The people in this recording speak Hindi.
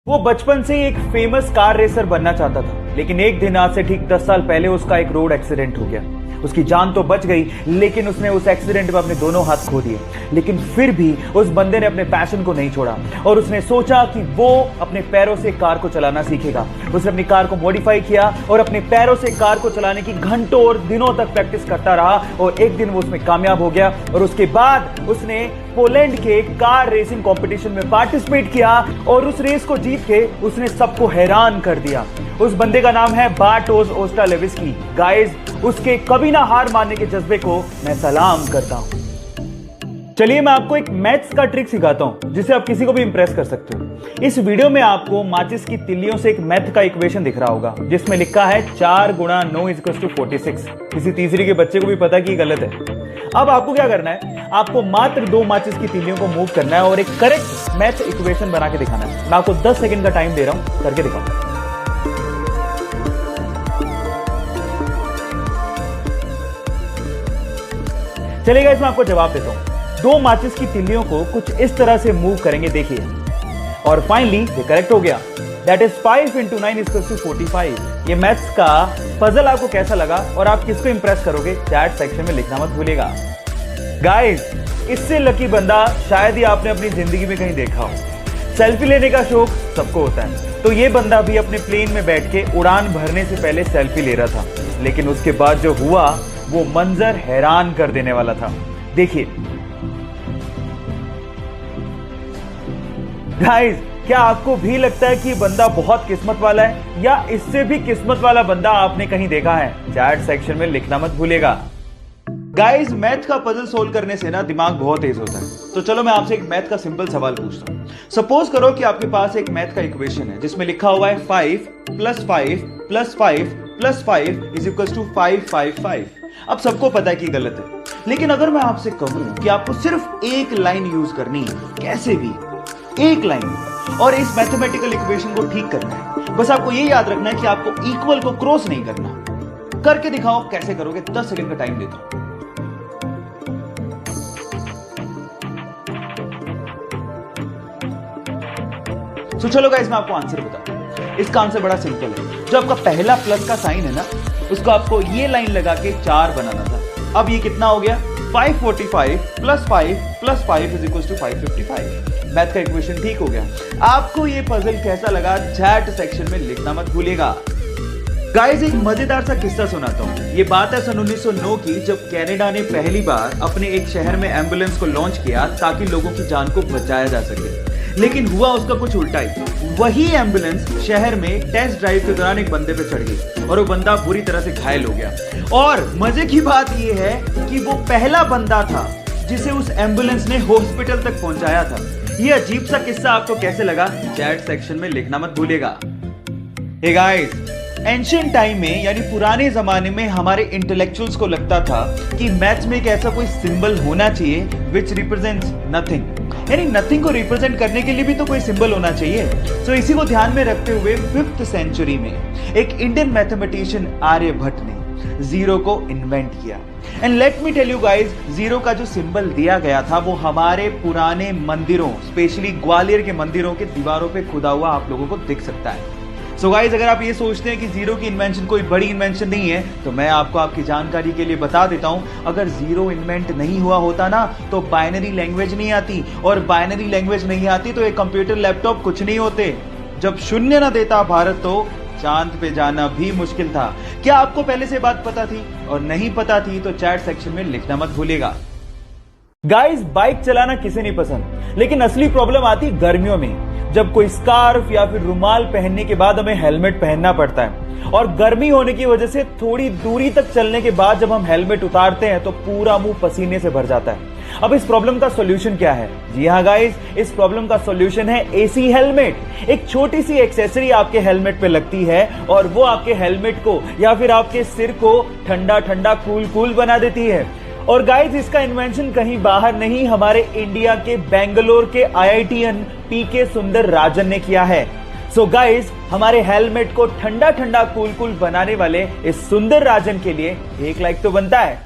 वो बचपन से ही एक फेमस कार रेसर बनना चाहता था, लेकिन एक दिन आज से ठीक 10 साल पहले उसका एक रोड एक्सीडेंट हो गया। उसकी जान तो बच गई, लेकिन उसने उस एक्सीडेंट में अपने दोनों हाथ खो दिए। लेकिन फिर भी उस बंदे ने अपने पैशन को नहीं छोड़ा और उसने सोचा कि वो अपने पैरों से कार को चलाना सीखेगा। उसने अपनी कार को मॉडिफाई किया और अपने पैरों से कार को चलाने की घंटों और दिनों तक प्रैक्टिस करता रहा और एक दिन वो उसमें कामयाब हो गया। और उसके बाद उसने पोलैंड के कार रेसिंग कंपटीशन में पार्टिसिपेट किया और उस रेस को जीत के उसने सबको हैरान कर दिया। उस बंदे का नाम है बार्टोस ओस्ट्रालेविस्की। गाइस, उसके कभी ना हार मानने के जज्बे को मैं सलाम करता हूं। चलिए मैं आपको एक मैथ्स का ट्रिक सिखाता हूं जिसे आप किसी को भी इंप्रेस कर सकते हो। इस वीडियो में आपको माचिस की तिल्लियों से एक मैथ का इक्वेशन दिख रहा होगा जिसमें लिखा है 4 गुणा 9 = 46। किसी तीसरी के बच्चे को भी पता कि गलत है। अब आपको क्या करना है, आपको मात्र 2 माचिस की तिल्लियों को मूव करना है और एक करेक्ट मैथ इक्वेशन बना के दिखाना है। मैं आपको 10 सेकंड का टाइम दे रहा हूं, करके दिखाओ। चलिए गाइस, मैं आपको जवाब देता हूं। 2 माचिस की तिल्लियों को कुछ इस तरह से मूव करेंगे, देखिए, और फाइनली ये करेक्ट हो गया। That is 5 × 9 = 45। ये मैथ्स का पजल आपको कैसा लगा और आप किसको इंप्रेस करोगे, चैट सेक्शन में लिखना मत भूलिएगा। गाइस, इससे लकी बंदा शायद ही आपने अपनी जिंदगी में कहीं देखा हो। सेल्फी लेने का शौक सबको होता है, तो ये बंदा भी अपने प्लेन में बैठ के उड़ान भरने से पहले सेल्फी ले रहा था, लेकिन उसके बाद जो हुआ वो मंजर हैरान कर देने वाला था। देखिए गाइस, क्या आपको भी लगता है कि बंदा बहुत किस्मत वाला है, या इससे भी किस्मत वाला बंदा आपने कहीं देखा है? चैट सेक्शन में लिखना मत भूलिएगा। गाइस, मैथ का पजल सोल्व करने से ना दिमाग बहुत तेज होता है। तो चलो मैं आपसे एक मैथ का सिंपल सवाल पूछता हूं। सपोज करो कि आपके पास एक मैथ का इक्वेशन है जिसमें लिखा हुआ है 5 + 5 + 5 + 5 = 555। अब सबको पता है कि गलत है, लेकिन अगर मैं आपसे कहूं कि आपको सिर्फ एक लाइन यूज करनी है, कैसे भी एक लाइन, और इस मैथमेटिकल इक्वेशन को ठीक करना है, बस आपको ये याद रखना है कि आपको इक्वल को क्रॉस नहीं करना। करके दिखाओ, कैसे करोगे? 10 सेकंड का टाइम देता हूं। तो चलो गाइस, मैं आपको आंसर बताता हूं। इसका आंसर बड़ा सिंपल है। जो आपका पहला प्लस का साइन है ना, उसको आपको ये लाइन लगा के 4 बनाना था। अब ये कितना हो गया? 545 + 5 + 5 = 555। मैथ का इक्वेशन ठीक हो गया। आपको ये पजल कैसा लगा, चैट सेक्शन में लिखना मत भूलिएगा। गाइस, एक मजेदार सा किस्सा सुनाता हूं। ये बात है सन 1909 की, जब कनाडा ने पहली बार अपने एक शहर में एम्बुलेंस को लॉन्च किया ताकि लोगों की जान को बचाया जा सके। लेकिन हुआ उसका कुछ उल्टा ही। वही एम्बुलेंस शहर में टेस्ट ड्राइव के दौरान एक बंदे पे चढ़ गई और वो बंदा बुरी तरह से घायल हो गया। और मजे की बात ये है कि वो पहला बंदा था जिसे उस एम्बुलेंस ने हॉस्पिटल तक पहुंचाया था। ये अजीब सा किस्सा आपको कैसे लगा, चैट सेक्शन में लिखना मत भूलिएगा। हे गाइस, एंशिएंट टाइम में यानी पुराने जमाने में हमारे इंटेलेक्चुअल्स को लगता था कि मैथ्स में एक ऐसा कोई सिंबल होना चाहिए विच रिप्रेजेंट्स नथिंग, यानी नथिंग को रिप्रेजेंट करने के लिए भी तो कोई सिंबल होना चाहिए। तो इसी को ध्यान में रखते हुए 5th सेंचुरी में एक इंडियन मैथमेटिशियन आर्यभट्ट ने जीरो को इन्वेंट किया। And let me tell you guys, zero का जो सिंबल दिया गया था वो हमारे पुराने मंदिरों, स्पेशली ग्वालियर के मंदिरों के दीवारों पे खुदा हुआ आप लोगों को दिख सकता है। सो गाइस, अगर आप ये सोचते हैं कि जीरो की इन्वेंशन कोई बड़ी इन्वेंशन नहीं है, तो मैं आपको आपकी जानकारी के लिए बता देता हूं, अगर जीरो इन्वेंट नहीं हुआ होता ना तो बाइनरी लैंग्वेज नहीं आती, और बाइनरी लैंग्वेज नहीं आती तो एक कंप्यूटर लैपटॉप कुछ नहीं होते। जब शून्य ना देता भारत तो चांद पे जाना भी मुश्किल था। क्या आपको पहले से बात पता थी? और नहीं पता थी तो चैट सेक्शन में लिखना मत भूलिएगा। गाइस, बाइक चलाना किसे नहीं पसंद, लेकिन असली प्रॉब्लम आती गर्मियों में, जब कोई स्कार्फ या फिर रुमाल पहनने के बाद हमें हेलमेट पहनना पड़ता है। और गर्मी होने की वजह से थोड़ी दूरी तक चलने के बाद जब हम हेलमेट उतारते हैं तो पूरा मुंह पसीने से भर जाता है। अब इस प्रॉब्लम का सॉल्यूशन क्या है? जी हाँ गाइस, इस प्रॉब्लम का सॉल्यूशन है एसी हेलमेट। एक छोटी सी एक्सेसरी आपके हेलमेट पे लगती है और वो आपके हेलमेट को या फिर आपके सिर को ठंडा ठंडा कूल कूल बना देती है। और गाइस, इसका इन्वेंशन कहीं बाहर नहीं, हमारे इंडिया के बेंगलोर के IITian PK सुंदर राजन ने किया है। सो गाइस, हमारे हेलमेट को ठंडा ठंडा कूल कूल बनाने वाले इस सुंदर राजन के लिए एक लाइक तो बनता है।